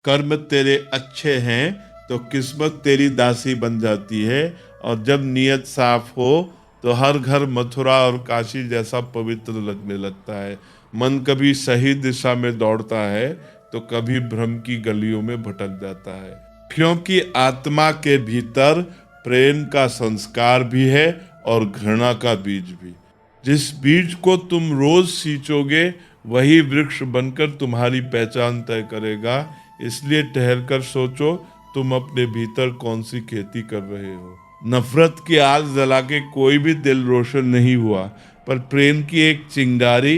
कर्म तेरे अच्छे हैं तो किस्मत तेरी दासी बन जाती है, और जब नीयत साफ हो तो हर घर मथुरा और काशी जैसा पवित्र लगने लगता है। मन कभी सही दिशा में दौड़ता है तो कभी भ्रम की गलियों में भटक जाता है, क्योंकि आत्मा के भीतर प्रेम का संस्कार भी है और घृणा का बीज भी। जिस बीज को तुम रोज सींचोगे वही वृक्ष बनकर तुम्हारी पहचान तय करेगा। इसलिए ठहर कर सोचो, तुम अपने भीतर कौन सी खेती कर रहे हो। नफरत की आग जला के कोई भी दिल रोशन नहीं हुआ, पर प्रेम की एक चिंगारी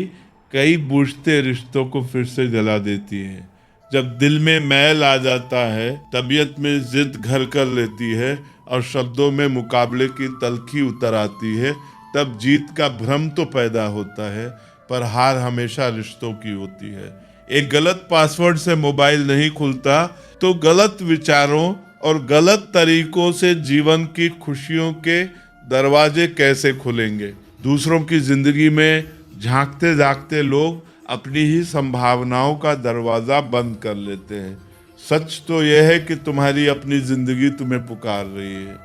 कई बुझते रिश्तों को फिर से जला देती है। जब दिल में मैल आ जाता है, तबीयत में जिद घर कर लेती है और शब्दों में मुकाबले की तलखी उतर आती है, तब जीत का भ्रम तो पैदा होता है, पर हार हमेशा रिश्तों की होती है। एक गलत पासवर्ड से मोबाइल नहीं खुलता, तो गलत विचारों और गलत तरीकों से जीवन की खुशियों के दरवाजे कैसे खुलेंगे। दूसरों की जिंदगी में झांकते झांकते लोग अपनी ही संभावनाओं का दरवाजा बंद कर लेते हैं। सच तो यह है कि तुम्हारी अपनी जिंदगी तुम्हें पुकार रही है।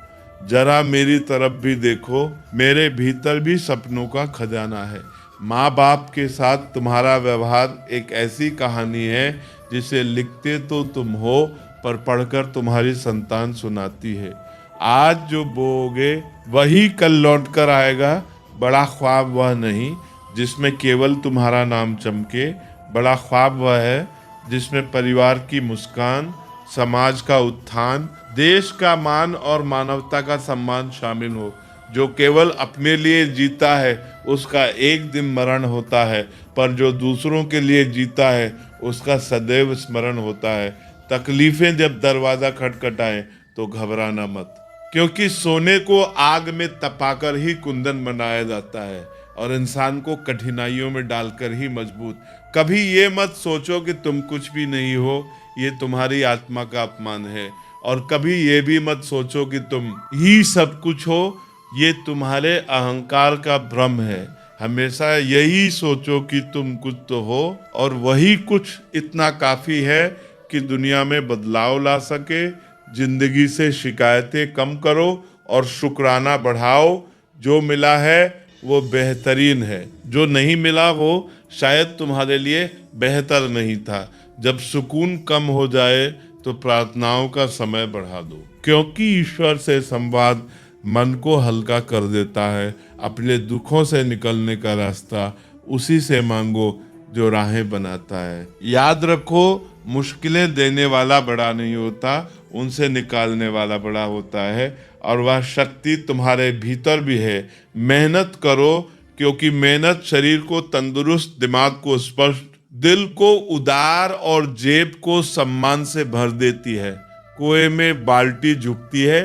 जरा मेरी तरफ भी देखो, मेरे भीतर भी सपनों का खजाना है। माँ बाप के साथ तुम्हारा व्यवहार एक ऐसी कहानी है जिसे लिखते तो तुम हो, पर पढ़कर तुम्हारी संतान सुनाती है। आज जो बोओगे वही कल लौट कर आएगा। बड़ा ख्वाब वह नहीं जिसमें केवल तुम्हारा नाम चमके, बड़ा ख्वाब वह है जिसमें परिवार की मुस्कान, समाज का उत्थान, देश का मान और मानवता का सम्मान शामिल हो। जो केवल अपने लिए जीता है उसका एक दिन मरण होता है, पर जो दूसरों के लिए जीता है उसका सदैव स्मरण होता है। तकलीफें जब दरवाजा खटखटाएं तो घबराना मत, क्योंकि सोने को आग में तपाकर ही कुंदन बनाया जाता है और इंसान को कठिनाइयों में डालकर ही मजबूत। कभी ये मत सोचो कि तुम कुछ भी नहीं हो, ये तुम्हारी आत्मा का अपमान है। और कभी ये भी मत सोचो कि तुम ही सब कुछ हो, ये तुम्हारे अहंकार का भ्रम है। हमेशा यही सोचो कि तुम कुछ तो हो, और वही कुछ इतना काफी है कि दुनिया में बदलाव ला सके। जिंदगी से शिकायतें कम करो और शुक्राना बढ़ाओ। जो मिला है वो बेहतरीन है, जो नहीं मिला वो शायद तुम्हारे लिए बेहतर नहीं था। जब सुकून कम हो जाए तो प्रार्थनाओं का समय बढ़ा दो, क्योंकि ईश्वर से संवाद मन को हल्का कर देता है। अपने दुखों से निकलने का रास्ता उसी से मांगो जो राहें बनाता है। याद रखो, मुश्किलें देने वाला बड़ा नहीं होता, उनसे निकालने वाला बड़ा होता है, और वह शक्ति तुम्हारे भीतर भी है। मेहनत करो, क्योंकि मेहनत शरीर को तंदुरुस्त, दिमाग को स्पष्ट, दिल को उदार और जेब को सम्मान से भर देती है। कुएं में बाल्टी झुकती है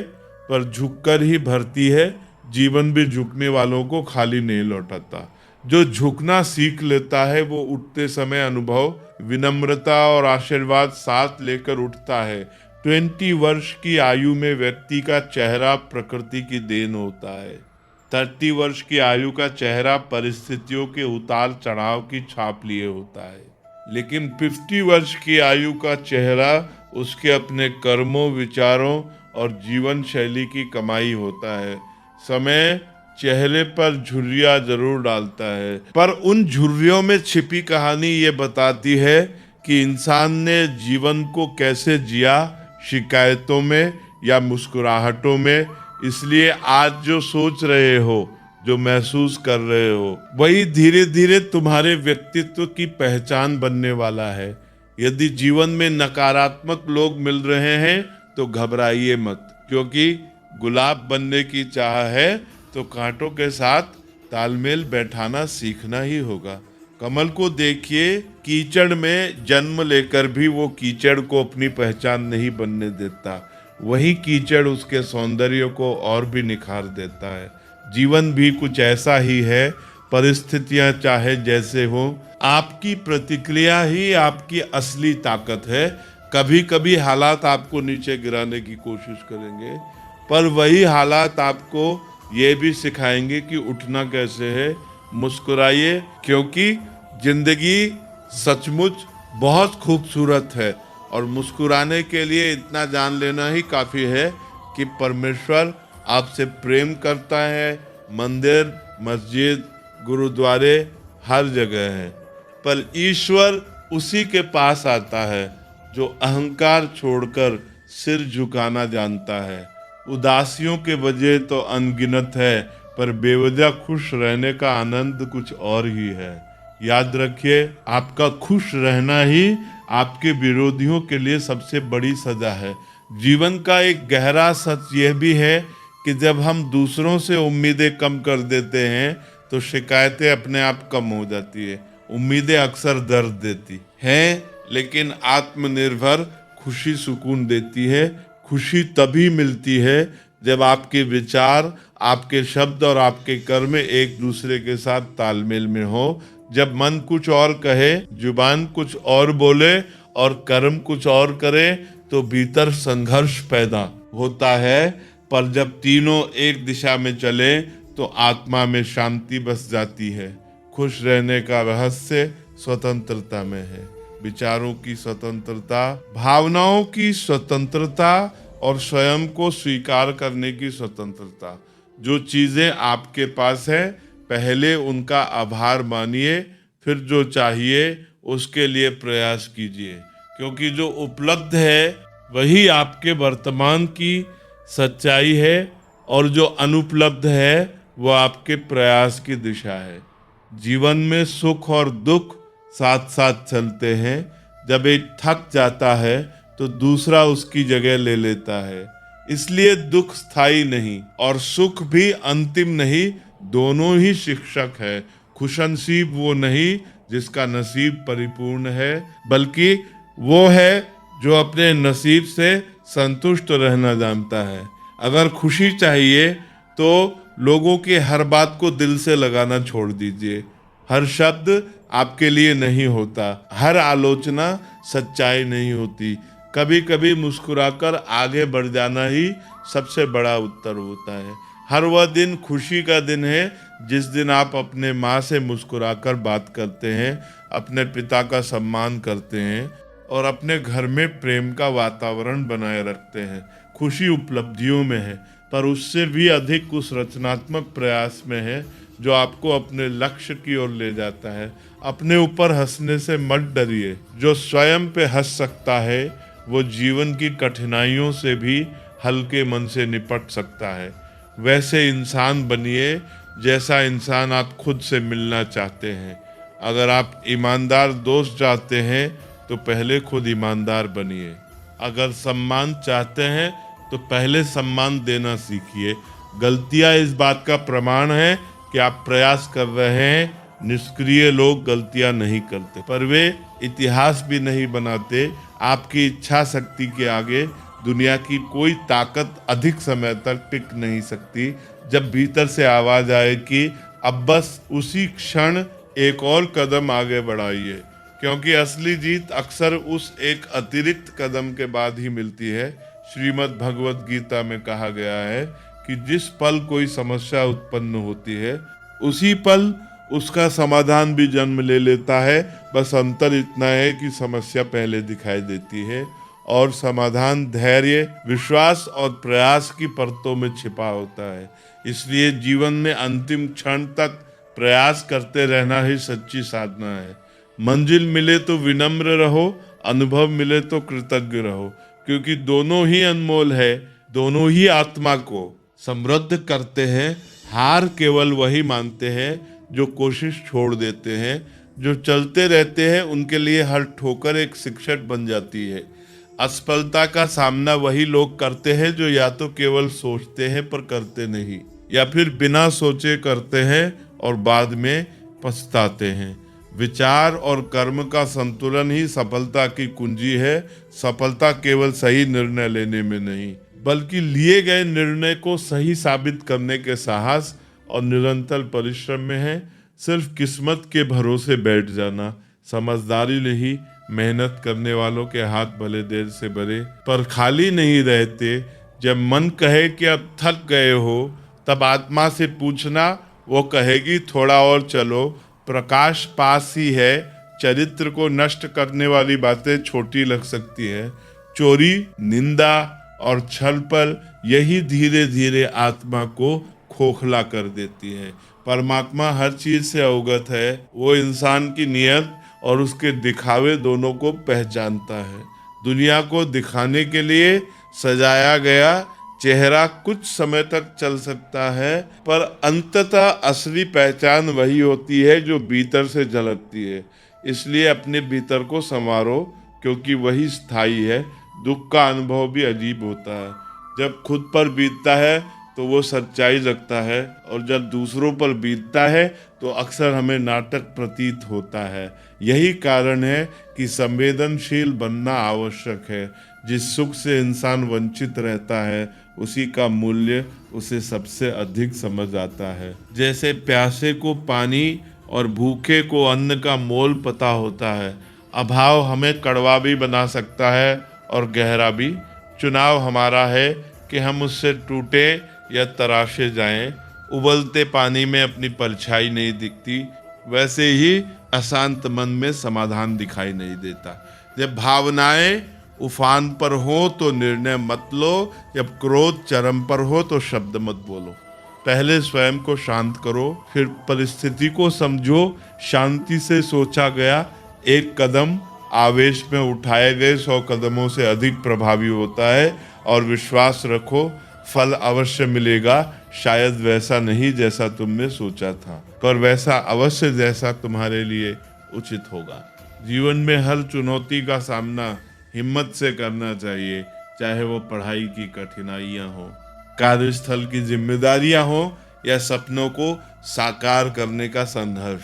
पर झुककर ही भरती है। जीवन भी झुकने वालों को खाली नहीं लौटाता। जो झुकना सीख लेता है वो उठते समय अनुभव, विनम्रता और आशीर्वाद साथ लेकर उठता है। 20 वर्ष की आयु में व्यक्ति का चेहरा प्रकृति की देन होता है। 30 वर्ष की आयु का चेहरा परिस्थितियों के उतार चढ़ाव की छाप लिए होता है, लेकिन 50 वर्ष की आयु का चेहरा उसके अपने कर्मों, विचारों और जीवन शैली की कमाई होता है। समय चेहरे पर झुर्रियाँ जरूर डालता है, पर उन झुर्रियों में छिपी कहानी ये बताती है कि इंसान ने जीवन को कैसे जिया, शिकायतों में या मुस्कुराहटों में। इसलिए आज जो सोच रहे हो, जो महसूस कर रहे हो, वही धीरे धीरे तुम्हारे व्यक्तित्व की पहचान बनने वाला है। यदि जीवन में नकारात्मक लोग मिल रहे हैं तो घबराइए मत, क्योंकि गुलाब बनने की चाह है तो कांटों के साथ तालमेल बैठाना सीखना ही होगा। कमल को देखिए, कीचड़ में जन्म लेकर भी वो कीचड़ को अपनी पहचान नहीं बनने देता। वही कीचड़ उसके सौंदर्य को और भी निखार देता है। जीवन भी कुछ ऐसा ही है। परिस्थितियां चाहे जैसे हो, आपकी प्रतिक्रिया ही आपकी असली ताकत है। कभी कभी हालात आपको नीचे गिराने की कोशिश करेंगे, पर वही हालात आपको ये भी सिखाएंगे कि उठना कैसे है। मुस्कुराइए, क्योंकि जिंदगी सचमुच बहुत खूबसूरत है। और मुस्कुराने के लिए इतना जान लेना ही काफ़ी है कि परमेश्वर आपसे प्रेम करता है। मंदिर, मस्जिद, गुरुद्वारे हर जगह है, पर ईश्वर उसी के पास आता है जो अहंकार छोड़कर सिर झुकाना जानता है। उदासियों के वजह तो अनगिनत है, पर बेवजह खुश रहने का आनंद कुछ और ही है। याद रखिए, आपका खुश रहना ही आपके विरोधियों के लिए सबसे बड़ी सजा है। जीवन का एक गहरा सच यह भी है कि जब हम दूसरों से उम्मीदें कम कर देते हैं तो शिकायतें अपने आप कम हो जाती है। उम्मीदें अक्सर दर्द देती हैं, लेकिन आत्मनिर्भर खुशी सुकून देती है। खुशी तभी मिलती है जब आपके विचार, आपके शब्द और आपके कर्म एक दूसरे के साथ तालमेल में हो। जब मन कुछ और कहे, जुबान कुछ और बोले और कर्म कुछ और करे तो भीतर संघर्ष पैदा होता है। पर जब तीनों एक दिशा में चले तो आत्मा में शांति बस जाती है। खुश रहने का रहस्य स्वतंत्रता में है। विचारों की स्वतंत्रता, भावनाओं की स्वतंत्रता और स्वयं को स्वीकार करने की स्वतंत्रता। जो चीजें आपके पास है, पहले उनका आभार मानिए, फिर जो चाहिए उसके लिए प्रयास कीजिए, क्योंकि जो उपलब्ध है वही आपके वर्तमान की सच्चाई है और जो अनुपलब्ध है वो आपके प्रयास की दिशा है। जीवन में सुख और दुख साथ साथ चलते हैं। जब एक थक जाता है तो दूसरा उसकी जगह ले लेता है। इसलिए दुख स्थायी नहीं और सुख भी अंतिम नहीं, दोनों ही शिक्षक है। खुशनसीब वो नहीं जिसका नसीब परिपूर्ण है, बल्कि वो है जो अपने नसीब से संतुष्ट रहना जानता है। अगर खुशी चाहिए तो लोगों की हर बात को दिल से लगाना छोड़ दीजिए। हर शब्द आपके लिए नहीं होता, हर आलोचना सच्चाई नहीं होती। कभी कभी मुस्कुराकर आगे बढ़ जाना ही सबसे बड़ा उत्तर होता है। हर वह दिन खुशी का दिन है जिस दिन आप अपने माँ से मुस्कुराकर बात करते हैं, अपने पिता का सम्मान करते हैं और अपने घर में प्रेम का वातावरण बनाए रखते हैं। खुशी उपलब्धियों में है, पर उससे भी अधिक उस रचनात्मक प्रयास में है जो आपको अपने लक्ष्य की ओर ले जाता है। अपने ऊपर हंसने से मत डरिए। जो स्वयं पे हंस सकता है वो जीवन की कठिनाइयों से भी हल्के मन से निपट सकता है। वैसे इंसान बनिए जैसा इंसान आप खुद से मिलना चाहते हैं। अगर आप ईमानदार दोस्त चाहते हैं तो पहले खुद ईमानदार बनिए। अगर सम्मान चाहते हैं तो पहले सम्मान देना सीखिए। गलतियां इस बात का प्रमाण है कि आप प्रयास कर रहे हैं। निष्क्रिय लोग गलतियां नहीं करते, पर वे इतिहास भी नहीं बनाते। आपकी इच्छा शक्ति के आगे दुनिया की कोई ताकत अधिक समय तक टिक नहीं सकती। जब भीतर से आवाज आए कि अब बस उसी क्षण एक और कदम आगे बढ़ाइए, क्योंकि असली जीत अक्सर उस एक अतिरिक्त कदम के बाद ही मिलती है। श्रीमद् भगवत गीता में कहा गया है कि जिस पल कोई समस्या उत्पन्न होती है उसी पल उसका समाधान भी जन्म ले लेता है। बस अंतर इतना है कि समस्या पहले दिखाई देती है और समाधान धैर्य, विश्वास और प्रयास की परतों में छिपा होता है। इसलिए जीवन में अंतिम क्षण तक प्रयास करते रहना ही सच्ची साधना है। मंजिल मिले तो विनम्र रहो, अनुभव मिले तो कृतज्ञ रहो, क्योंकि दोनों ही अनमोल है। दोनों ही आत्मा को समृद्ध करते हैं। हार केवल वही मानते हैं जो कोशिश छोड़ देते हैं। जो चलते रहते हैं उनके लिए हर ठोकर एक शिक्षक बन जाती है। असफलता का सामना वही लोग करते हैं जो या तो केवल सोचते हैं पर करते नहीं, या फिर बिना सोचे करते हैं और बाद में पछताते हैं। विचार और कर्म का संतुलन ही सफलता की कुंजी है। सफलता केवल सही निर्णय लेने में नहीं, बल्कि लिए गए निर्णय को सही साबित करने के साहस और निरंतर परिश्रम में है। सिर्फ किस्मत के भरोसे बैठ जाना समझदारी नहीं। मेहनत करने वालों के हाथ भले देर से भरे पर खाली नहीं रहते। जब मन कहे कि अब थक गए हो, तब आत्मा से पूछना, वो कहेगी थोड़ा और चलो। प्रकाश पास ही है, चरित्र को नष्ट करने वाली बातें छोटी लग सकती है, चोरी, निंदा और छल पर यही धीरे धीरे आत्मा को खोखला कर देती है। परमात्मा हर चीज से अवगत है। वो इंसान की नियत और उसके दिखावे दोनों को पहचानता है। दुनिया को दिखाने के लिए सजाया गया चेहरा कुछ समय तक चल सकता है, पर अंततः असली पहचान वही होती है जो भीतर से झलकती है। इसलिए अपने भीतर को संवारो, क्योंकि वही स्थायी है। दुख का अनुभव भी अजीब होता है। जब खुद पर बीतता है तो वो सच्चाई लगता है, और जब दूसरों पर बीतता है तो अक्सर हमें नाटक प्रतीत होता है। यही कारण है कि संवेदनशील बनना आवश्यक है। जिस सुख से इंसान वंचित रहता है, उसी का मूल्य उसे सबसे अधिक समझ आता है। जैसे प्यासे को पानी और भूखे को अन्न का मोल पता होता है। अभाव हमें कड़वा भी बना सकता है और गहरा भी। चुनाव हमारा है कि हम उससे टूटे या तराशे जाएं। उबलते पानी में अपनी परछाई नहीं दिखती, वैसे ही अशांत मन में समाधान दिखाई नहीं देता। जब भावनाएं उफान पर हो तो निर्णय मत लो, जब क्रोध चरम पर हो तो शब्द मत बोलो। पहले स्वयं को शांत करो, फिर परिस्थिति को समझो। शांति से सोचा गया एक कदम आवेश में उठाए गए 100 कदमों से अधिक प्रभावी होता है। और विश्वास रखो, फल अवश्य मिलेगा। शायद वैसा नहीं जैसा तुमने सोचा था, पर वैसा अवश्य जैसा तुम्हारे लिए उचित होगा। जीवन में हर चुनौती का सामना हिम्मत से करना चाहिए, चाहे वो पढ़ाई की कठिनाइयां हो, कार्यस्थल की जिम्मेदारियां हो या सपनों को साकार करने का संघर्ष।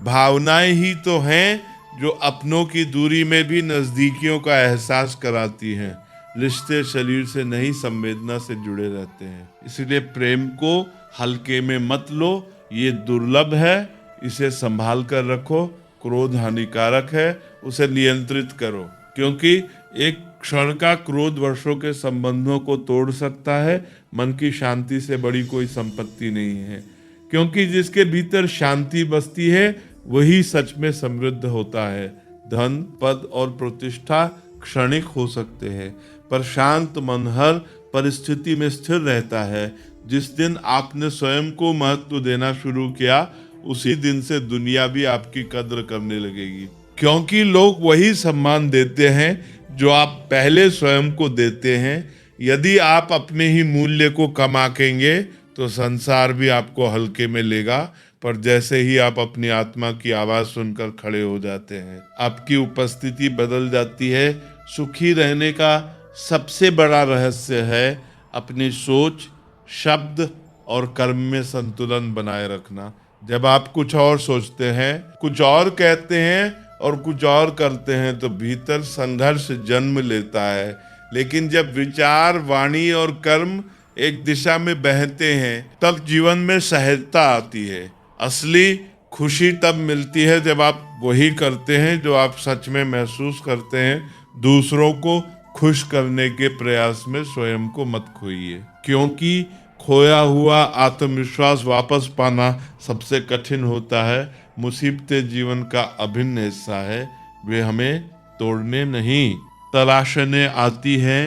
भावनाएं ही तो हैं जो अपनों की दूरी में भी नजदीकियों का एहसास कराती हैं। रिश्ते शरीर से नहीं, संवेदना से जुड़े रहते हैं। इसलिए प्रेम को हल्के में मत लो, ये दुर्लभ है, इसे संभाल कर रखो। क्रोध हानिकारक है, उसे नियंत्रित करो, क्योंकि एक क्षण का क्रोध वर्षों के संबंधों को तोड़ सकता है। मन की शांति से बड़ी कोई संपत्ति नहीं है, क्योंकि जिसके भीतर शांति बसती है वही सच में समृद्ध होता है। धन, पद और प्रतिष्ठा क्षणिक हो सकते हैं, पर शांत मन हर परिस्थिति में स्थिर रहता है। जिस दिन आपने स्वयं को महत्व देना शुरू किया, उसी दिन से दुनिया भी आपकी कद्र करने लगेगी, क्योंकि लोग वही सम्मान देते हैं जो आप पहले स्वयं को देते हैं। यदि आप अपने ही मूल्य को कम आंकेंगे तो संसार भी आपको हल्के में लेगा, पर जैसे ही आप अपनी आत्मा की आवाज सुनकर खड़े हो जाते हैं, आपकी उपस्थिति बदल जाती है। सुखी रहने का सबसे बड़ा रहस्य है अपनी सोच, शब्द और कर्म में संतुलन बनाए रखना। जब आप कुछ और सोचते हैं, कुछ और कहते हैं और कुछ और करते हैं तो भीतर संघर्ष जन्म लेता है। लेकिन जब विचार, वाणी और कर्म एक दिशा में बहते हैं, तब जीवन में सहजता आती है। असली खुशी तब मिलती है जब आप वही करते हैं जो आप सच में महसूस करते हैं। दूसरों को खुश करने के प्रयास में स्वयं को मत खोइए, क्योंकि खोया हुआ आत्मविश्वास वापस पाना सबसे कठिन होता है। मुसीबतें जीवन का अभिन्न हिस्सा है, वे हमें तोड़ने नहीं, तराशने आती हैं।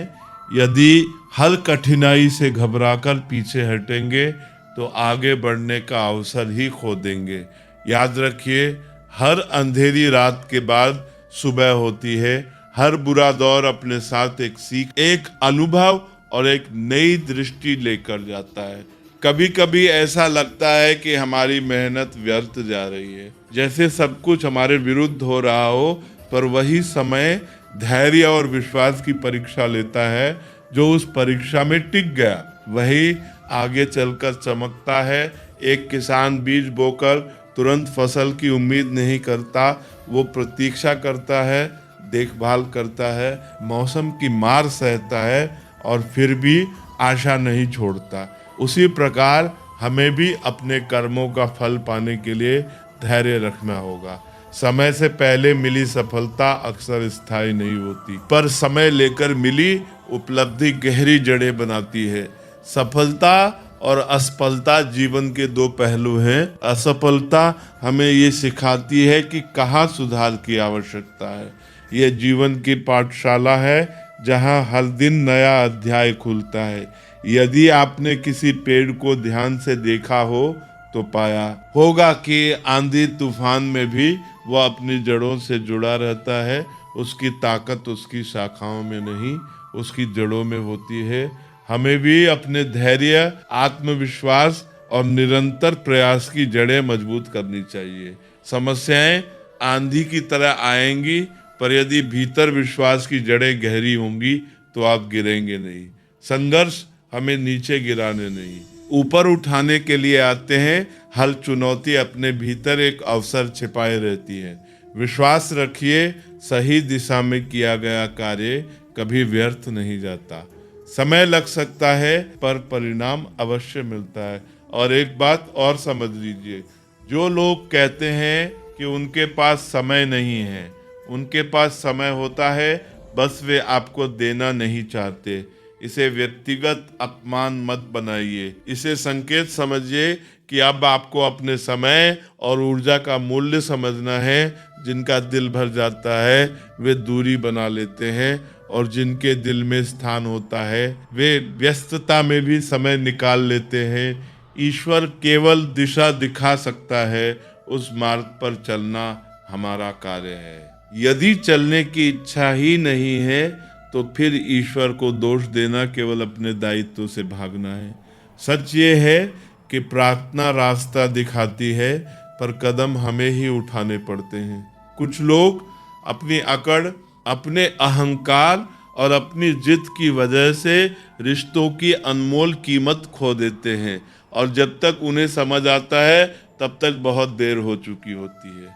यदि हर कठिनाई से घबराकर पीछे हटेंगे तो आगे बढ़ने का अवसर ही खो देंगे। याद रखिए, हर अंधेरी रात के बाद सुबह होती है। हर बुरा दौर अपने साथ एक सीख, एक अनुभव और एक नई दृष्टि लेकर जाता है। कभी कभी ऐसा लगता है कि हमारी मेहनत व्यर्थ जा रही है, जैसे सब कुछ हमारे विरुद्ध हो रहा हो, पर वही समय धैर्य और विश्वास की परीक्षा लेता है। जो उस परीक्षा में टिक गया वही आगे चलकर चमकता है। एक किसान बीज बोकर तुरंत फसल की उम्मीद नहीं करता, वो प्रतीक्षा करता है, देखभाल करता है, मौसम की मार सहता है और फिर भी आशा नहीं छोड़ता। उसी प्रकार हमें भी अपने कर्मों का फल पाने के लिए धैर्य रखना होगा। समय से पहले मिली सफलता अक्सर स्थायी नहीं होती, पर समय लेकर मिली उपलब्धि गहरी जड़ें बनाती है। सफलता और असफलता जीवन के दो पहलू हैं। असफलता हमें ये सिखाती है कि कहाँ सुधार की आवश्यकता है। ये जीवन की पाठशाला है जहाँ हर दिन नया अध्याय खुलता है। यदि आपने किसी पेड़ को ध्यान से देखा हो तो पाया होगा कि आंधी तूफान में भी वो अपनी जड़ों से जुड़ा रहता है। उसकी ताकत उसकी शाखाओं में नहीं, उसकी जड़ों में होती है। हमें भी अपने धैर्य, आत्मविश्वास और निरंतर प्रयास की जड़ें मजबूत करनी चाहिए। समस्याएं आंधी की तरह आएंगी, पर यदि भीतर विश्वास की जड़ें गहरी होंगी तो आप गिरेंगे नहीं। संघर्ष हमें नीचे गिराने नहीं, ऊपर उठाने के लिए आते हैं। हर चुनौती अपने भीतर एक अवसर छिपाए रहती है। विश्वास रखिए, सही दिशा में किया गया कार्य कभी व्यर्थ नहीं जाता। समय लग सकता है पर परिणाम अवश्य मिलता है। और एक बात और समझ लीजिए, जो लोग कहते हैं कि उनके पास समय नहीं है, उनके पास समय होता है, बस वे आपको देना नहीं चाहते। इसे व्यक्तिगत अपमान मत बनाइए, इसे संकेत समझिए कि अब आपको अपने समय और ऊर्जा का मूल्य समझना है। जिनका दिल भर जाता है वे दूरी बना लेते हैं, और जिनके दिल में स्थान होता है वे व्यस्तता में भी समय निकाल लेते हैं। ईश्वर केवल दिशा दिखा सकता है, उस मार्ग पर चलना हमारा कार्य है। यदि चलने की इच्छा ही नहीं है तो फिर ईश्वर को दोष देना केवल अपने दायित्व से भागना है। सच ये है कि प्रार्थना रास्ता दिखाती है, पर कदम हमें ही उठाने पड़ते हैं। कुछ लोग अपनी अकड़, अपने अहंकार और अपनी जिद की वजह से रिश्तों की अनमोल कीमत खो देते हैं, और जब तक उन्हें समझ आता है तब तक बहुत देर हो चुकी होती है।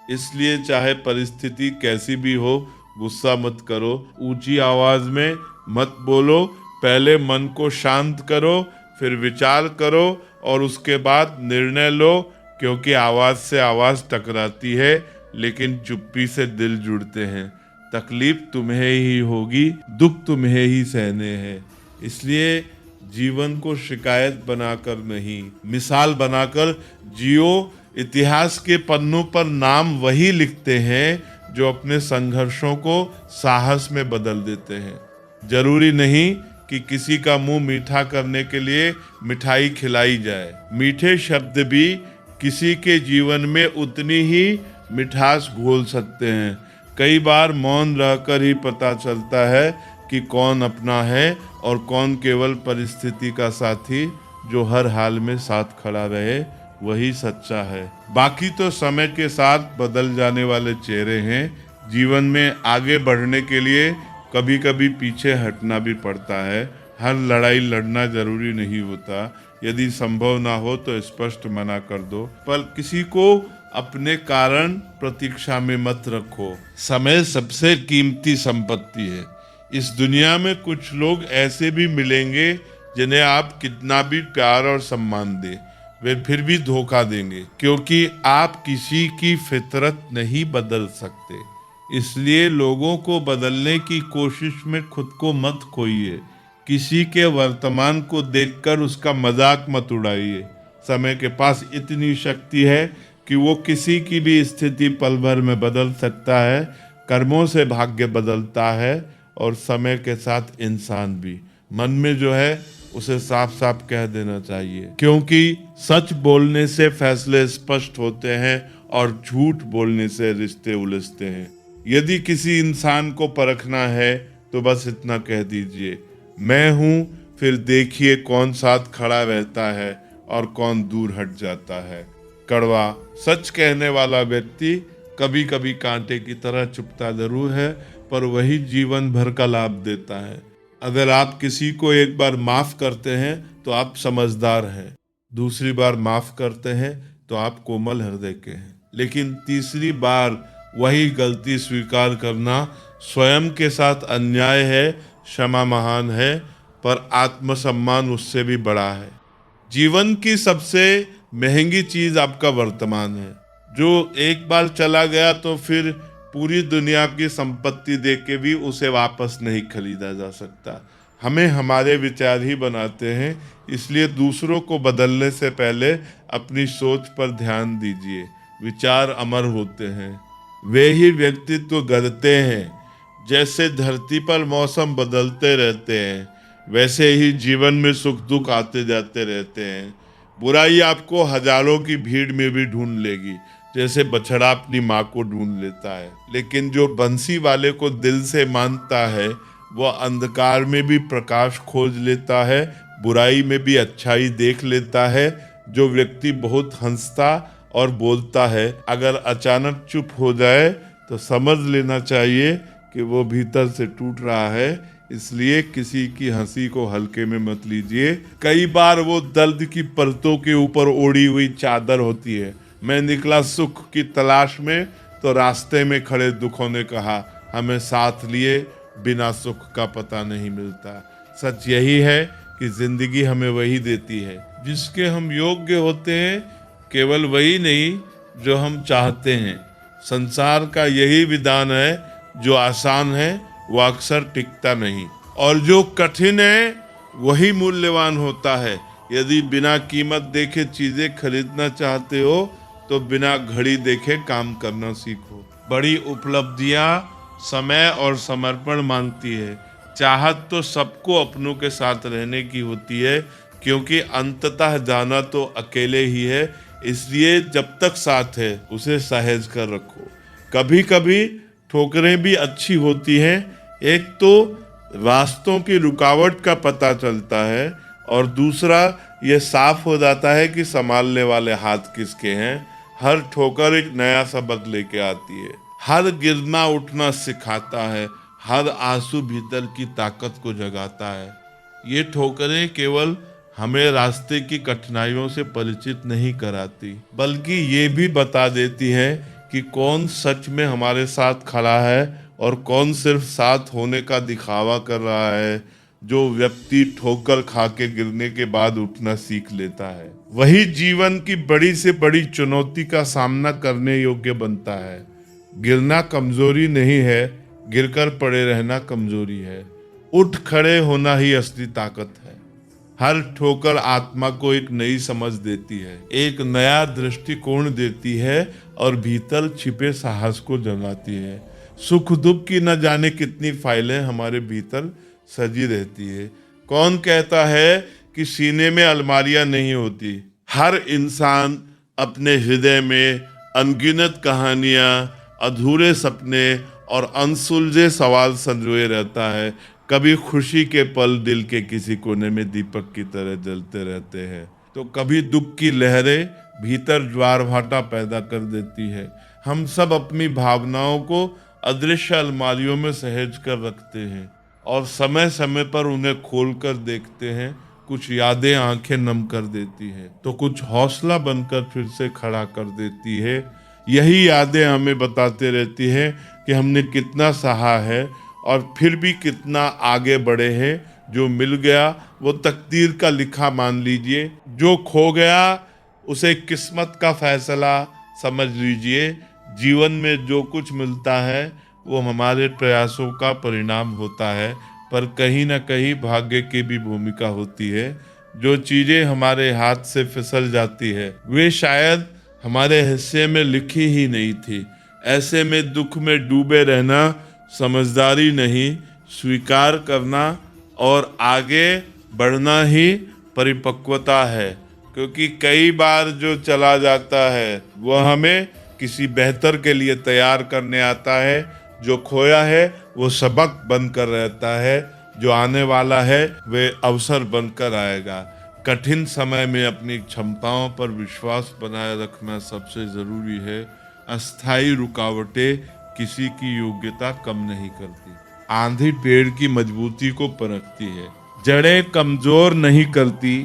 इसलिए चाहे परिस्थिति कैसी भी हो, गुस्सा मत करो, ऊंची आवाज में मत बोलो। पहले मन को शांत करो, फिर विचार करो और उसके बाद निर्णय लो। क्योंकि आवाज से आवाज टकराती है, लेकिन चुप्पी से दिल जुड़ते हैं। तकलीफ तुम्हें ही होगी, दुख तुम्हें ही सहने हैं। इसलिए जीवन को शिकायत बनाकर नहीं, मिसाल बनाकर जियो। इतिहास के पन्नों पर नाम वही लिखते हैं जो अपने संघर्षों को साहस में बदल देते हैं। जरूरी नहीं कि किसी का मुंह मीठा करने के लिए मिठाई खिलाई जाए। मीठे शब्द भी किसी के जीवन में उतनी ही मिठास घोल सकते हैं। कई बार मौन रहकर ही पता चलता है कि कौन अपना है और कौन केवल परिस्थिति का साथी। जो हर हाल में साथ खड़ा रहे वही सच्चा है। बाकी तो समय के साथ बदल जाने वाले चेहरे हैं। जीवन में आगे बढ़ने के लिए कभी कभी पीछे हटना भी पड़ता है। हर लड़ाई लड़ना जरूरी नहीं होता। यदि संभव ना हो तो स्पष्ट मना कर दो, पर किसी को अपने कारण प्रतीक्षा में मत रखो। समय सबसे कीमती संपत्ति है। इस दुनिया में कुछ लोग ऐसे भी मिलेंगे जिन्हें आप कितना भी प्यार और सम्मान दें, वे फिर भी धोखा देंगे, क्योंकि आप किसी की फितरत नहीं बदल सकते। इसलिए लोगों को बदलने की कोशिश में खुद को मत खोइए। किसी के वर्तमान को देखकर उसका मजाक मत उड़ाइए। समय के पास इतनी शक्ति है कि वो किसी की भी स्थिति पल भर में बदल सकता है। कर्मों से भाग्य बदलता है और समय के साथ इंसान भी। मन में जो है उसे साफ साफ कह देना चाहिए, क्योंकि सच बोलने से फैसले स्पष्ट होते हैं और झूठ बोलने से रिश्ते उलझते हैं। यदि किसी इंसान को परखना है तो बस इतना कह दीजिए, मैं हूं, फिर देखिए कौन साथ खड़ा रहता है और कौन दूर हट जाता है। कड़वा सच कहने वाला व्यक्ति कभी कभी कांटे की तरह चुभता जरूर है, पर वही जीवन भर का लाभ देता है। अगर आप किसी को एक बार माफ करते हैं तो आप समझदार हैं, दूसरी बार माफ करते हैं तो आप कोमल हृदय के हैं, लेकिन तीसरी बार वही गलती स्वीकार करना स्वयं के साथ अन्याय है। क्षमा महान है, पर आत्मसम्मान उससे भी बड़ा है। जीवन की सबसे महंगी चीज आपका वर्तमान है, जो एक बार चला गया तो फिर पूरी दुनिया की संपत्ति देके भी उसे वापस नहीं खरीदा जा सकता। हमें हमारे विचार ही बनाते हैं, इसलिए दूसरों को बदलने से पहले अपनी सोच पर ध्यान दीजिए। विचार अमर होते हैं, वे ही व्यक्तित्व गढ़ते हैं। जैसे धरती पर मौसम बदलते रहते हैं, वैसे ही जीवन में सुख दुख आते जाते रहते हैं। बुराई आपको हजारों की भीड़ में भी ढूंढ लेगी, जैसे बछड़ा अपनी माँ को ढूंढ लेता है। लेकिन जो बंसी वाले को दिल से मानता है, वह अंधकार में भी प्रकाश खोज लेता है, बुराई में भी अच्छाई देख लेता है। जो व्यक्ति बहुत हंसता और बोलता है, अगर अचानक चुप हो जाए तो समझ लेना चाहिए कि वो भीतर से टूट रहा है। इसलिए किसी की हंसी को हल्के में मत लीजिए। कई बार वो दर्द की परतों के ऊपर ओढ़ी हुई चादर होती है। मैं निकला सुख की तलाश में, तो रास्ते में खड़े दुखों ने कहा, हमें साथ लिए बिना सुख का पता नहीं मिलता। सच यही है कि जिंदगी हमें वही देती है जिसके हम योग्य होते हैं, केवल वही नहीं जो हम चाहते हैं। संसार का यही विधान है, जो आसान है वो अक्सर टिकता नहीं, और जो कठिन है वही मूल्यवान होता है। यदि बिना कीमत देखे चीजें खरीदना चाहते हो, तो बिना घड़ी देखे काम करना सीखो। बड़ी उपलब्धियां समय और समर्पण मांगती है। चाहत तो सबको अपनों के साथ रहने की होती है, क्योंकि अंततः जाना तो अकेले ही है। इसलिए जब तक साथ है उसे सहेज कर रखो। कभी कभी ठोकरें भी अच्छी होती हैं। एक तो रास्तों की रुकावट का पता चलता है, और दूसरा ये साफ हो जाता है कि संभालने वाले हाथ किसके हैं। हर ठोकर एक नया सबक लेके आती है। हर गिरना उठना सिखाता है, हर आंसू भीतर की ताकत को जगाता है। ये ठोकरें केवल हमें रास्ते की कठिनाइयों से परिचित नहीं कराती, बल्कि ये भी बता देती है कि कौन सच में हमारे साथ खड़ा है और कौन सिर्फ साथ होने का दिखावा कर रहा है। जो व्यक्ति ठोकर खा के गिरने के बाद उठना सीख लेता है, वही जीवन की बड़ी से बड़ी चुनौती का सामना करने योग्य बनता है। गिरना कमजोरी नहीं है, गिरकर पड़े रहना कमजोरी है। उठ खड़े होना ही असली ताकत है। हर ठोकर आत्मा को एक नई समझ देती है, एक नया दृष्टिकोण देती है, और भीतर छिपे साहस को जगाती है। सुख दुख की न जाने कितनी फाइलें हमारे भीतर सजी रहती है। कौन कहता है कि सीने में अलमारियां नहीं होती? हर इंसान अपने हृदय में अनगिनत कहानियां, अधूरे सपने और अनसुलझे सवाल संजोए रहता है। कभी खुशी के पल दिल के किसी कोने में दीपक की तरह जलते रहते हैं, तो कभी दुख की लहरें भीतर ज्वार भाटा पैदा कर देती है। हम सब अपनी भावनाओं को अदृश्य अलमारियों में सहेज कर रखते हैं, और समय समय पर उन्हें खोल कर देखते हैं। कुछ यादें आंखें नम कर देती हैं, तो कुछ हौसला बनकर फिर से खड़ा कर देती है। यही यादें हमें बताते रहती हैं कि हमने कितना सहा है और फिर भी कितना आगे बढ़े हैं। जो मिल गया वो तकदीर का लिखा मान लीजिए, जो खो गया उसे किस्मत का फैसला समझ लीजिए। जीवन में जो कुछ मिलता है वो हमारे प्रयासों का परिणाम होता है, पर कहीं ना कहीं भाग्य की भी भूमिका होती है। जो चीजें हमारे हाथ से फिसल जाती है, वे शायद हमारे हिस्से में लिखी ही नहीं थी। ऐसे में दुख में डूबे रहना समझदारी नहीं, स्वीकार करना और आगे बढ़ना ही परिपक्वता है। क्योंकि कई बार जो चला जाता है वह हमें किसी बेहतर के लिए तैयार करने आता है। जो खोया है वो सबक बनकर रहता है, जो आने वाला है वे अवसर बनकर आएगा। कठिन समय में अपनी क्षमताओं पर विश्वास बनाए रखना सबसे जरूरी है। अस्थायी रुकावटें किसी की योग्यता कम नहीं करती। आंधी पेड़ की मजबूती को परखती है, जड़ें कमजोर नहीं करती।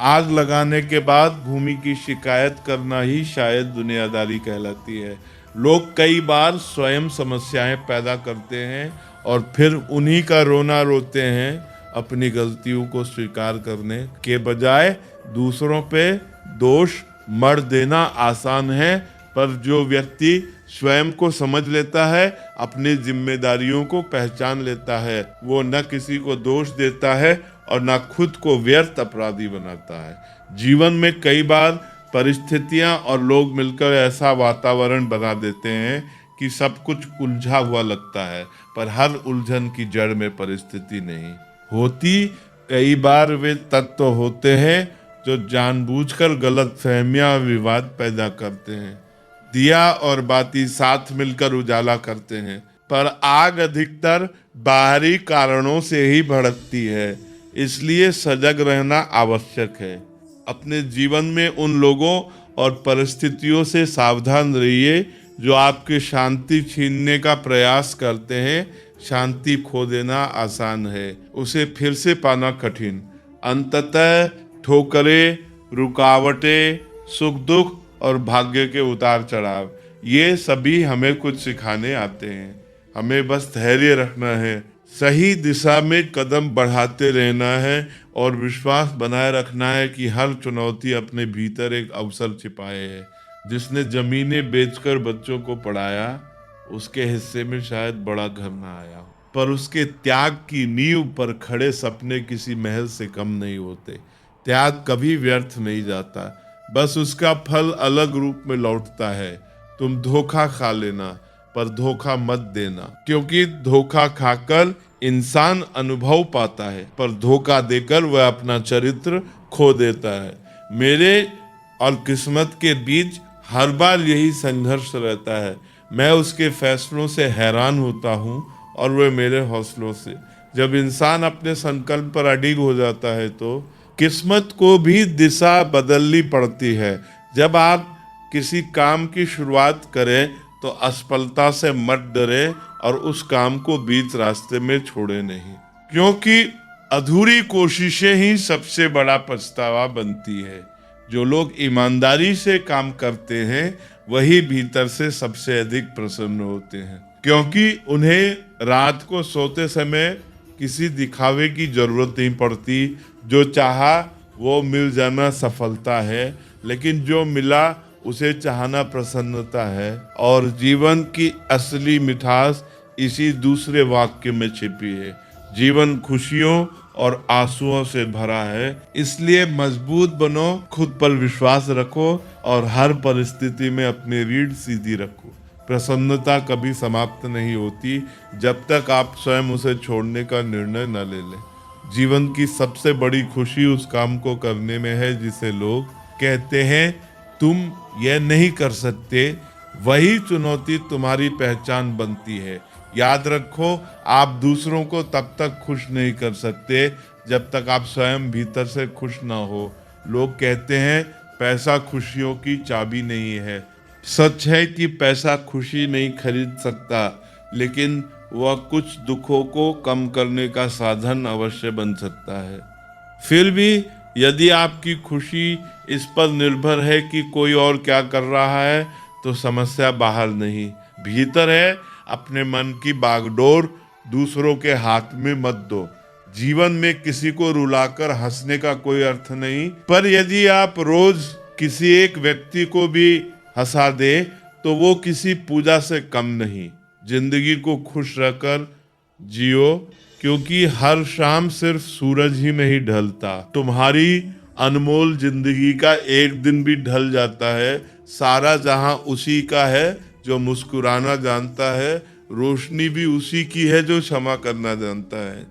आग लगाने के बाद भूमि की शिकायत करना ही शायद दुनियादारी कहलाती है। लोग कई बार स्वयं समस्याएं पैदा करते हैं और फिर उन्हीं का रोना रोते हैं। अपनी गलतियों को स्वीकार करने के बजाय दूसरों पे दोष मढ़ देना आसान है, पर जो व्यक्ति स्वयं को समझ लेता है, अपनी जिम्मेदारियों को पहचान लेता है, वो न किसी को दोष देता है और न खुद को व्यर्थ अपराधी बनाता है। जीवन में कई बार परिस्थितियां और लोग मिलकर ऐसा वातावरण बना देते हैं कि सब कुछ उलझा हुआ लगता है, पर हर उलझन की जड़ में परिस्थिति नहीं होती। कई बार वे तत्व होते हैं जो जानबूझकर गलतफहमियां और विवाद पैदा करते हैं। दिया और बाती साथ मिलकर उजाला करते हैं, पर आग अधिकतर बाहरी कारणों से ही भड़कती है। इसलिए सजग रहना आवश्यक है। अपने जीवन में उन लोगों और परिस्थितियों से सावधान रहिए जो आपकी शांति छीनने का प्रयास करते हैं। शांति खो देना आसान है, उसे फिर से पाना कठिन। अंततः ठोकरें, रुकावटें, सुख दुख और भाग्य के उतार चढ़ाव, ये सभी हमें कुछ सिखाने आते हैं। हमें बस धैर्य रखना है, सही दिशा में कदम बढ़ाते रहना है और विश्वास बनाए रखना है कि हर चुनौती अपने भीतर एक अवसर छिपाए है। जिसने जमीनें बेचकर बच्चों को पढ़ाया, उसके हिस्से में शायद बड़ा घर ना आया हो, पर उसके त्याग की नींव पर खड़े सपने किसी महल से कम नहीं होते। त्याग कभी व्यर्थ नहीं जाता, बस उसका फल अलग रूप में लौटता है। तुम धोखा खा लेना, पर धोखा मत देना, क्योंकि धोखा खाकर इंसान अनुभव पाता है, पर धोखा देकर वह अपना चरित्र खो देता है। मेरे और किस्मत के बीच हर बार यही संघर्ष रहता है। मैं उसके फैसलों से हैरान होता हूँ और वह मेरे हौसलों से। जब इंसान अपने संकल्प पर अडिग हो जाता है तो किस्मत को भी दिशा बदलनी पड़ती है। जब आप किसी काम की शुरुआत करें तो असफलता से मत डरे और उस काम को बीच रास्ते में छोड़े नहीं, क्योंकि अधूरी कोशिशें ही सबसे बड़ा पछतावा बनती है। जो लोग ईमानदारी से काम करते हैं वही भीतर से सबसे अधिक प्रसन्न होते हैं, क्योंकि उन्हें रात को सोते समय किसी दिखावे की जरूरत नहीं पड़ती। जो चाहा वो मिल जाना सफलता है, लेकिन जो मिला उसे चाहना प्रसन्नता है। और जीवन की असली मिठास इसी दूसरे वाक्य में छिपी है। जीवन खुशियों और आंसुओं से भरा है, इसलिए मजबूत बनो, खुद पर विश्वास रखो और हर परिस्थिति में अपनी रीढ़ सीधी रखो। प्रसन्नता कभी समाप्त नहीं होती जब तक आप स्वयं उसे छोड़ने का निर्णय न ले लें। जीवन की सबसे बड़ी खुशी उस काम को करने में है जिसे लोग कहते हैं तुम यह नहीं कर सकते। वही चुनौती तुम्हारी पहचान बनती है। याद रखो, आप दूसरों को तब तक खुश नहीं कर सकते जब तक आप स्वयं भीतर से खुश ना हो। लोग कहते हैं पैसा खुशियों की चाबी नहीं है। सच है कि पैसा खुशी नहीं खरीद सकता, लेकिन वह कुछ दुखों को कम करने का साधन अवश्य बन सकता है। फिर भी यदि आपकी खुशी इस पर निर्भर है कि कोई और क्या कर रहा है, तो समस्या बाहर नहीं, भीतर है। अपने मन की बागडोर दूसरों के हाथ में मत दो। जीवन में किसी को रुलाकर हंसने का कोई अर्थ नहीं, पर यदि आप रोज किसी एक व्यक्ति को भी हंसा दे तो वो किसी पूजा से कम नहीं। जिंदगी को खुश रहकर जियो, क्योंकि हर शाम सिर्फ सूरज ही नहीं ढलता। तुम्हारी अनमोल जिंदगी का एक दिन भी ढल जाता है। सारा जहां उसी का है जो मुस्कुराना जानता है। रोशनी भी उसी की है जो क्षमा करना जानता है।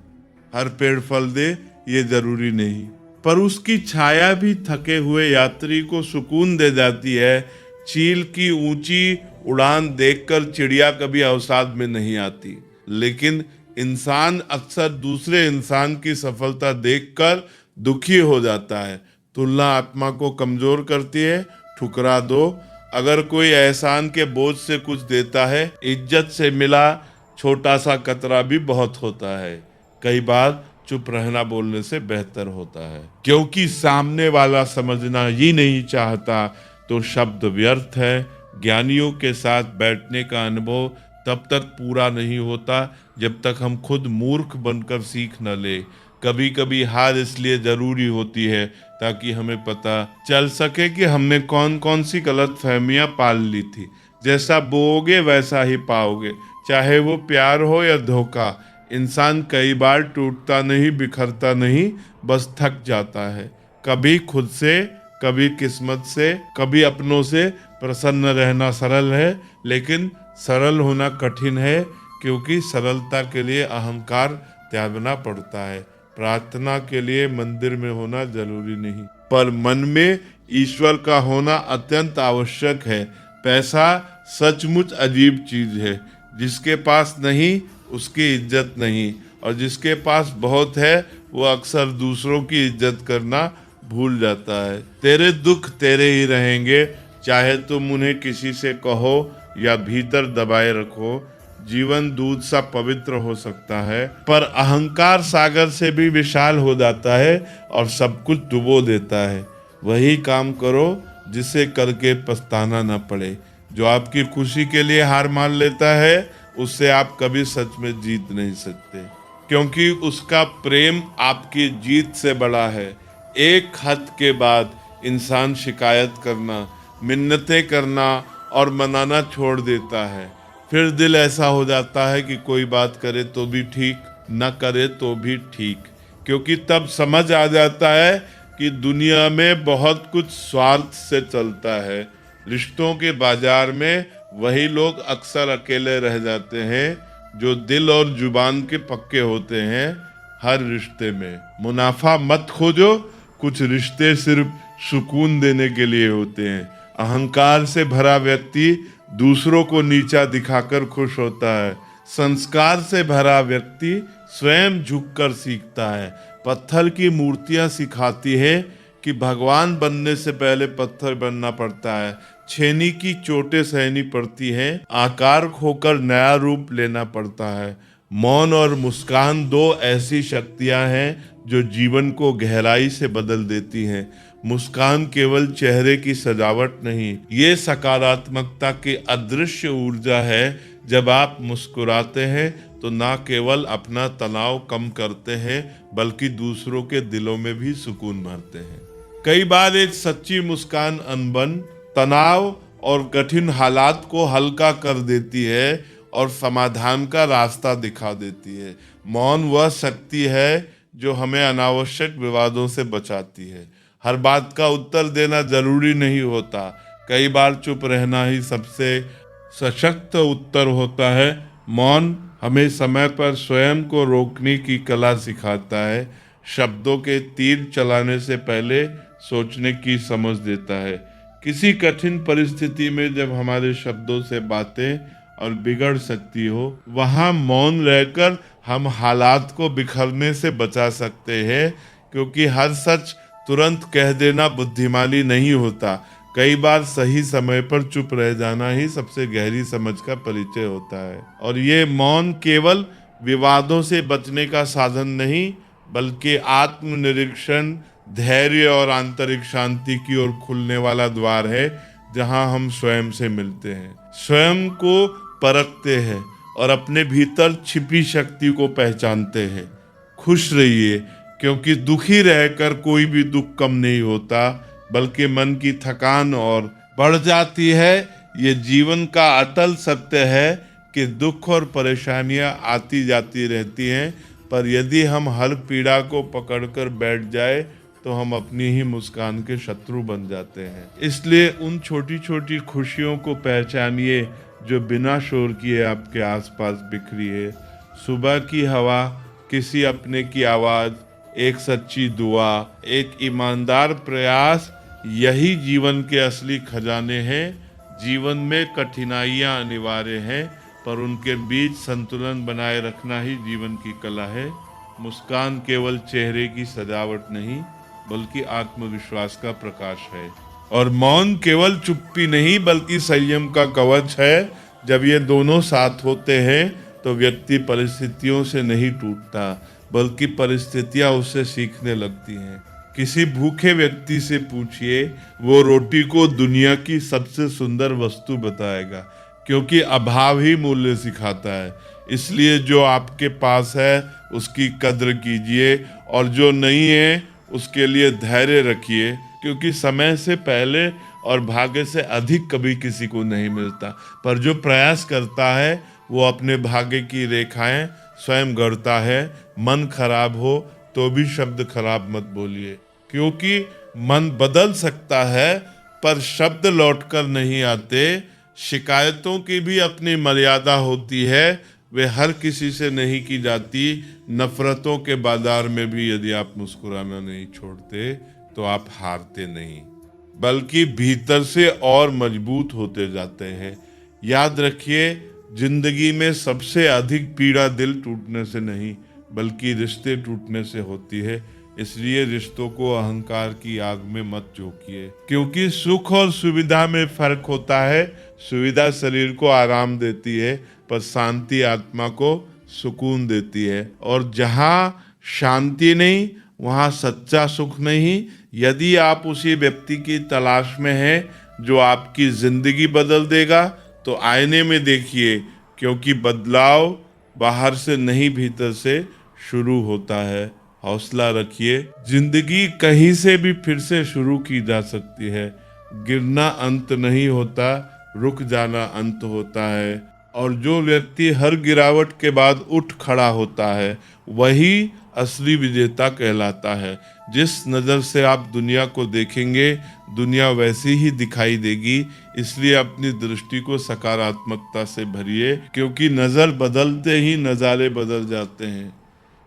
हर पेड़ फल दे ये जरूरी नहीं, पर उसकी छाया भी थके हुए यात्री को सुकून दे जाती है। चील की ऊंची उड़ान देखकर चिड़िया कभी अवसाद में नहीं आती, लेकिन इंसान अक्सर दूसरे इंसान की सफलता देखकर दुखी हो जाता है। तुलना आत्मा को कमजोर करती है। ठुकरा दो। अगर कोई एहसान के बोझ से कुछ देता है, इज्जत से मिला छोटा सा कतरा भी बहुत होता है। कई बार चुप रहना बोलने से बेहतर होता है, क्योंकि सामने वाला समझना ही नहीं चाहता तो शब्द व्यर्थ है। ज्ञानियों के साथ बैठने का अनुभव तब तक पूरा नहीं होता जब तक हम खुद मूर्ख बनकर सीख न ले। कभी कभी हार इसलिए जरूरी होती है ताकि हमें पता चल सके कि हमने कौन कौन सी गलत फहमियाँ पाल ली थी। जैसा बोओगे वैसा ही पाओगे, चाहे वो प्यार हो या धोखा। इंसान कई बार टूटता नहीं, बिखरता नहीं, बस थक जाता है। कभी खुद से, कभी किस्मत से, कभी अपनों से। प्रसन्न रहना सरल है, लेकिन सरल होना कठिन है, क्योंकि सरलता के लिए अहंकार त्यागना पड़ता है। प्रार्थना के लिए मंदिर में होना जरूरी नहीं, पर मन में ईश्वर का होना अत्यंत आवश्यक है। पैसा सचमुच अजीब चीज है, जिसके पास नहीं उसकी इज्जत नहीं, और जिसके पास बहुत है वो अक्सर दूसरों की इज्जत करना भूल जाता है। तेरे दुख तेरे ही रहेंगे, चाहे तुम उन्हें किसी से कहो या भीतर दबाए रखो। जीवन दूध सा पवित्र हो सकता है, पर अहंकार सागर से भी विशाल हो जाता है और सब कुछ डुबो देता है। वही काम करो जिसे करके पछताना न पड़े। जो आपकी खुशी के लिए हार मान लेता है, उससे आप कभी सच में जीत नहीं सकते, क्योंकि उसका प्रेम आपकी जीत से बड़ा है। एक हद के बाद इंसान शिकायत करना, मिन्नतें करना और मनाना छोड़ देता है। फिर दिल ऐसा हो जाता है कि कोई बात करे तो भी ठीक, न करे तो भी ठीक, क्योंकि तब समझ आ जाता है कि दुनिया में बहुत कुछ स्वार्थ से चलता है। रिश्तों के बाजार में वही लोग अक्सर अकेले रह जाते हैं जो दिल और जुबान के पक्के होते हैं। हर रिश्ते में मुनाफा मत खोजो, कुछ रिश्ते सिर्फ सुकून देने के लिए होते हैं। अहंकार से भरा व्यक्ति दूसरों को नीचा दिखाकर खुश होता है। संस्कार से भरा व्यक्ति स्वयं झुककर सीखता है। पत्थर की मूर्तियां सिखाती है कि भगवान बनने से पहले पत्थर बनना पड़ता है। छेनी की चोटें सहनी पड़ती हैं, आकार खोकर नया रूप लेना पड़ता है। मौन और मुस्कान दो ऐसी शक्तियां हैं जो जीवन को गहराई से बदल देती हैं। मुस्कान केवल चेहरे की सजावट नहीं, ये सकारात्मकता की अदृश्य ऊर्जा है। जब आप मुस्कुराते हैं तो ना केवल अपना तनाव कम करते हैं, बल्कि दूसरों के दिलों में भी सुकून भरते हैं। कई बार एक सच्ची मुस्कान अनबन, तनाव और कठिन हालात को हल्का कर देती है और समाधान का रास्ता दिखा देती है। मौन वह शक्ति है जो हमें अनावश्यक विवादों से बचाती है। हर बात का उत्तर देना जरूरी नहीं होता, कई बार चुप रहना ही सबसे सशक्त उत्तर होता है। मौन हमें समय पर स्वयं को रोकने की कला सिखाता है। शब्दों के तीर चलाने से पहले सोचने की समझ देता है। किसी कठिन परिस्थिति में जब हमारे शब्दों से बातें और बिगड़ सकती हो, वहां मौन रहकर हम हालात को बिखरने से बचा सकते हैं, क्योंकि हर सच तुरंत कह देना बुद्धिमानी नहीं होता। कई बार सही समय पर चुप रह जाना ही सबसे गहरी समझ का परिचय होता है। और ये मौन केवल विवादों से बचने का साधन नहीं, बल्कि आत्मनिरीक्षण, धैर्य और आंतरिक शांति की ओर खुलने वाला द्वार है, जहां हम स्वयं से मिलते हैं, स्वयं को परखते हैं और अपने भीतर छिपी शक्ति को पहचानते हैं। खुश रहिए, क्योंकि दुखी रहकर कोई भी दुख कम नहीं होता, बल्कि मन की थकान और बढ़ जाती है। ये जीवन का अटल सत्य है कि दुख और परेशानियां आती जाती रहती हैं, पर यदि हम हर पीड़ा को पकड़कर बैठ जाए तो हम अपनी ही मुस्कान के शत्रु बन जाते हैं। इसलिए उन छोटी छोटी खुशियों को पहचानिए जो बिना शोर किए आपके आसपास बिखरी है। सुबह की हवा, किसी अपने की आवाज़, एक सच्ची दुआ, एक ईमानदार प्रयास, यही जीवन के असली खजाने हैं। जीवन में कठिनाइयाँ अनिवार्य हैं, पर उनके बीच संतुलन बनाए रखना ही जीवन की कला है। मुस्कान केवल चेहरे की सजावट नहीं, बल्कि आत्मविश्वास का प्रकाश है। और मौन केवल चुप्पी नहीं, बल्कि संयम का कवच है। जब ये दोनों साथ होते हैं तो व्यक्ति परिस्थितियों से नहीं टूटता, बल्कि परिस्थितियां उससे सीखने लगती हैं। किसी भूखे व्यक्ति से पूछिए, वो रोटी को दुनिया की सबसे सुंदर वस्तु बताएगा, क्योंकि अभाव ही मूल्य सिखाता है। इसलिए जो आपके पास है उसकी कद्र कीजिए, और जो नहीं है उसके लिए धैर्य रखिए। क्योंकि समय से पहले और भाग्य से अधिक कभी किसी को नहीं मिलता। पर जो प्रयास करता है वो अपने भाग्य की रेखाएं स्वयं गढ़ता है। मन खराब हो तो भी शब्द खराब मत बोलिए, क्योंकि मन बदल सकता है पर शब्द लौटकर नहीं आते। शिकायतों की भी अपनी मर्यादा होती है, वे हर किसी से नहीं की जाती। नफरतों के बाजार में भी यदि आप मुस्कुराना नहीं छोड़ते तो आप हारते नहीं, बल्कि भीतर से और मजबूत होते जाते हैं। याद रखिए, जिंदगी में सबसे अधिक पीड़ा दिल टूटने से नहीं बल्कि रिश्ते टूटने से होती है। इसलिए रिश्तों को अहंकार की आग में मत झोंकिए, क्योंकि सुख और सुविधा में फर्क होता है। सुविधा शरीर को आराम देती है पर शांति आत्मा को सुकून देती है। और जहाँ शांति नहीं वहाँ सच्चा सुख नहीं। यदि आप उसी व्यक्ति की तलाश में हैं जो आपकी जिंदगी बदल देगा तो आईने में देखिए, क्योंकि बदलाव बाहर से नहीं भीतर से शुरू होता है। हौसला रखिए, जिंदगी कहीं से भी फिर से शुरू की जा सकती है। गिरना अंत नहीं होता, रुक जाना अंत होता है। और जो व्यक्ति हर गिरावट के बाद उठ खड़ा होता है वही असली विजेता कहलाता है। जिस नज़र से आप दुनिया को देखेंगे दुनिया वैसी ही दिखाई देगी। इसलिए अपनी दृष्टि को सकारात्मकता से भरिए, क्योंकि नज़र बदलते ही नज़ारे बदल जाते हैं।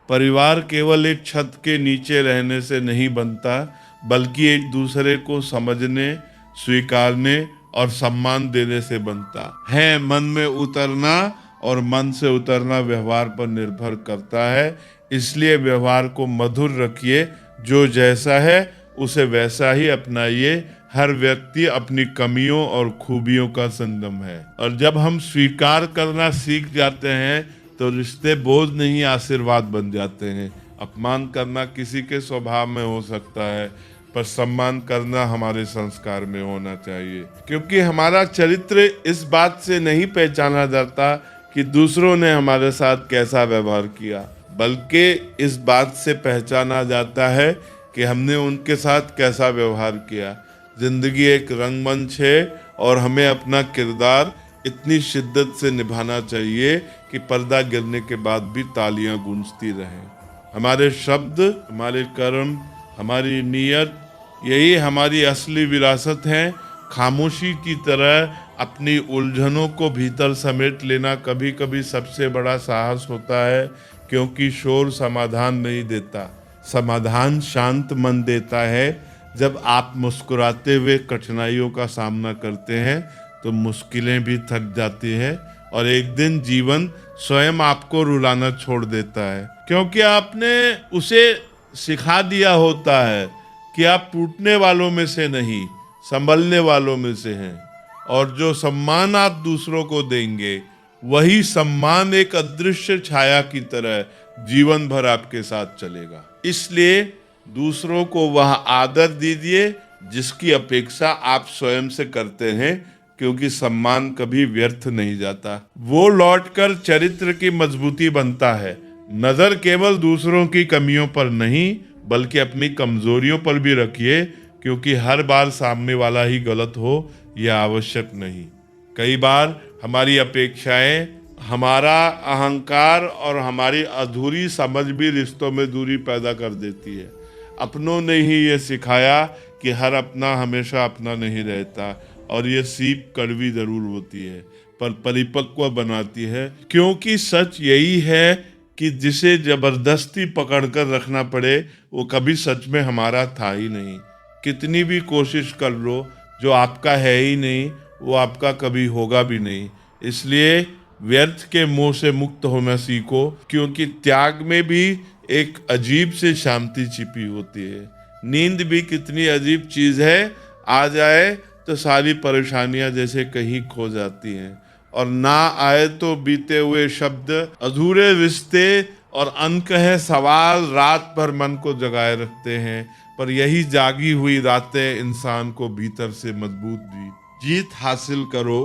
परिवार केवल एक छत के नीचे रहने से नहीं बनता, बल्कि एक दूसरे को समझने, स्वीकारने और सम्मान देने से बनता है। मन में उतरना और मन से उतरना व्यवहार पर निर्भर करता है। इसलिए व्यवहार को मधुर रखिए, जो जैसा है उसे वैसा ही अपनाइए। हर व्यक्ति अपनी कमियों और खूबियों का संगम है, और जब हम स्वीकार करना सीख जाते हैं तो रिश्ते बोझ नहीं आशीर्वाद बन जाते हैं। अपमान करना किसी के स्वभाव में हो सकता है, पर सम्मान करना हमारे संस्कार में होना चाहिए, क्योंकि हमारा चरित्र इस बात से नहीं पहचाना जाता कि दूसरों ने हमारे साथ कैसा व्यवहार किया, बल्कि इस बात से पहचाना जाता है कि हमने उनके साथ कैसा व्यवहार किया। जिंदगी एक रंगमंच है और हमें अपना किरदार इतनी शिद्दत से निभाना चाहिए कि पर्दा गिरने के बाद भी तालियां गूंजती रहें। हमारे शब्द, हमारे कर्म, हमारी नीयत, यही हमारी असली विरासत है। खामोशी की तरह अपनी उलझनों को भीतर समेट लेना कभी कभी सबसे बड़ा साहस होता है, क्योंकि शोर समाधान नहीं देता, समाधान शांत मन देता है। जब आप मुस्कुराते हुए कठिनाइयों का सामना करते हैं तो मुश्किलें भी थक जाती हैं, और एक दिन जीवन स्वयं आपको रुलाना छोड़ देता है, क्योंकि आपने उसे सिखा दिया होता है कि आप टूटने वालों में से नहीं, संभलने वालों में से हैं। और जो सम्मान आप दूसरों को देंगे वही सम्मान एक अदृश्य छाया की तरह जीवन भर आपके साथ चलेगा। इसलिए दूसरों को वह आदर दीजिए जिसकी अपेक्षा आप स्वयं से करते हैं, क्योंकि सम्मान कभी व्यर्थ नहीं जाता, वो लौटकर चरित्र की मजबूती बनता है। नजर केवल दूसरों की कमियों पर नहीं बल्कि अपनी कमजोरियों पर भी रखिए, क्योंकि हर बार सामने वाला ही गलत हो यह आवश्यक नहीं। कई बार हमारी अपेक्षाएं, हमारा अहंकार और हमारी अधूरी समझ भी रिश्तों में दूरी पैदा कर देती है। अपनों ने ही ये सिखाया कि हर अपना हमेशा अपना नहीं रहता, और ये सीप कड़वी जरूर होती है पर परिपक्व बनाती है, क्योंकि सच यही है कि जिसे जबरदस्ती पकड़कर रखना पड़े वो कभी सच में हमारा था ही नहीं। कितनी भी कोशिश कर लो, जो आपका है ही नहीं वो आपका कभी होगा भी नहीं। इसलिए व्यर्थ के मोह से मुक्त होना सीखो, क्योंकि त्याग में भी एक अजीब से शांति छिपी होती है। नींद भी कितनी अजीब चीज है, आ जाए तो सारी परेशानियां जैसे कहीं खो जाती हैं, और ना आए तो बीते हुए शब्द, अधूरे रिश्ते और अनकहे सवाल रात भर मन को जगाए रखते हैं। पर यही जागी हुई रातें इंसान को भीतर से मजबूत जीत हासिल करो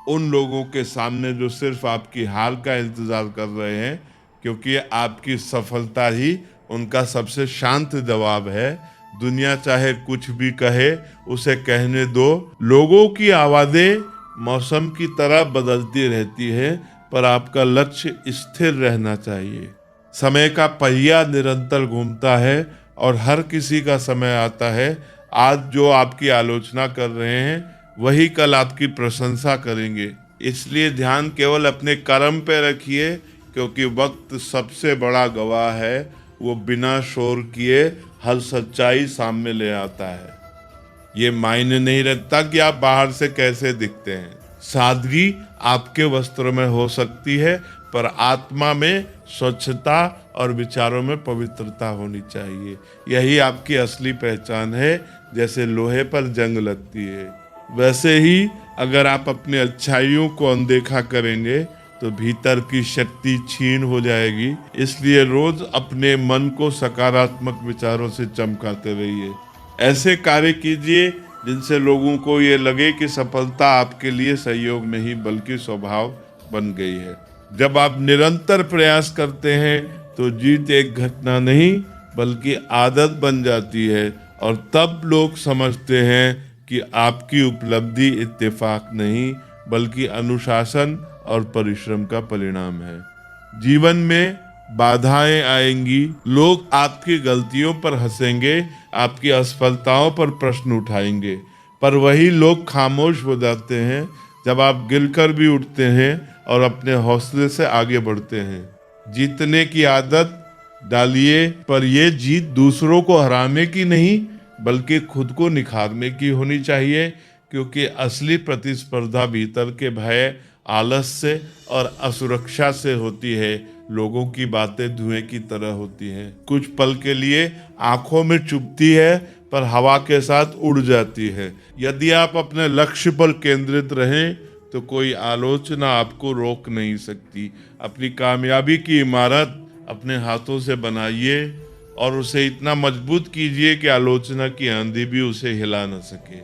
उन लोगों के सामने जो सिर्फ आपकी हार का इंतजार कर रहे हैं, क्योंकि आपकी सफलता ही उनका सबसे शांत जवाब है। दुनिया चाहे कुछ भी कहे, उसे कहने दो। लोगों की आवाजें मौसम की तरह बदलती रहती है, पर आपका लक्ष्य स्थिर रहना चाहिए। समय का पहिया निरंतर घूमता है और हर किसी का समय आता है। आज जो आपकी आलोचना कर रहे हैं, वही कल आपकी प्रशंसा करेंगे। इसलिए ध्यान केवल अपने कर्म पे रखिए, क्योंकि वक्त सबसे बड़ा गवाह है। वो बिना शोर किए हर सच्चाई सामने ले आता है। ये मायने नहीं रखता कि आप बाहर से कैसे दिखते हैं। सादगी आपके वस्त्रों में हो सकती है, पर आत्मा में स्वच्छता और विचारों में पवित्रता होनी चाहिए। यही आपकी असली पहचान है। जैसे लोहे पर जंग लगती है, वैसे ही अगर आप अपनी अच्छाइयों को अनदेखा करेंगे तो भीतर की शक्ति क्षीण हो जाएगी। इसलिए रोज अपने मन को सकारात्मक विचारों से चमकाते रहिए। ऐसे कार्य कीजिए जिनसे लोगों को ये लगे कि सफलता आपके लिए सहयोग नहीं बल्कि स्वभाव बन गई है। जब आप निरंतर प्रयास करते हैं तो जीत एक घटना नहीं बल्कि आदत बन जाती है, और तब लोग समझते हैं कि आपकी उपलब्धि इत्तेफाक नहीं बल्कि अनुशासन और परिश्रम का परिणाम है। जीवन में बाधाएं आएंगी, लोग आपकी गलतियों पर हंसेंगे, आपकी असफलताओं पर प्रश्न उठाएंगे, पर वही लोग खामोश हो जाते हैं जब आप गिरकर भी उठते हैं और अपने हौसले से आगे बढ़ते हैं। जीतने की आदत डालिए, पर यह जीत दूसरों को हराने की नहीं बल्कि खुद को निखारने की होनी चाहिए, क्योंकि असली प्रतिस्पर्धा भीतर के भय, आलस्य और असुरक्षा से होती है। लोगों की बातें धुएं की तरह होती हैं, कुछ पल के लिए आंखों में चुभती है पर हवा के साथ उड़ जाती है। यदि आप अपने लक्ष्य पर केंद्रित रहें तो कोई आलोचना आपको रोक नहीं सकती। अपनी कामयाबी की इमारत अपने हाथों से बनाइए और उसे इतना मजबूत कीजिए कि आलोचना की आंधी भी उसे हिला न सके।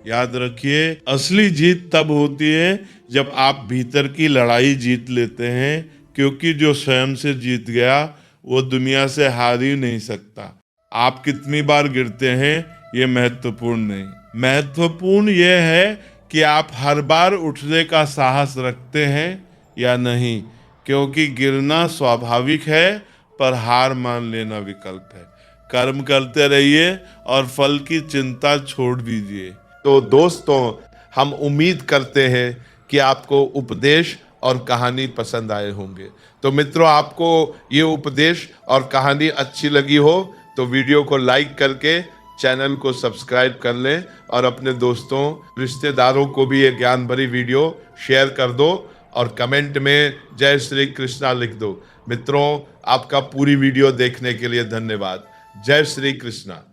याद रखिए, असली जीत तब होती है जब आप भीतर की लड़ाई जीत लेते हैं, क्योंकि जो स्वयं से जीत गया वो दुनिया से हार ही नहीं सकता। आप कितनी बार गिरते हैं ये महत्वपूर्ण नहीं, महत्वपूर्ण यह है कि आप हर बार उठने का साहस रखते हैं या नहीं, क्योंकि गिरना स्वाभाविक है पर हार मान लेना विकल्प है। कर्म करते रहिए और फल की चिंता छोड़ दीजिए। तो दोस्तों, हम उम्मीद करते हैं कि आपको उपदेश और कहानी पसंद आए होंगे। तो मित्रों, आपको ये उपदेश और कहानी अच्छी लगी हो तो वीडियो को लाइक करके चैनल को सब्सक्राइब कर लें और अपने दोस्तों, रिश्तेदारों को भी ये ज्ञान भरी वीडियो शेयर कर दो और कमेंट में जय श्री कृष्णा लिख दो। मित्रों, आपका पूरी वीडियो देखने के लिए धन्यवाद। जय श्री कृष्णा।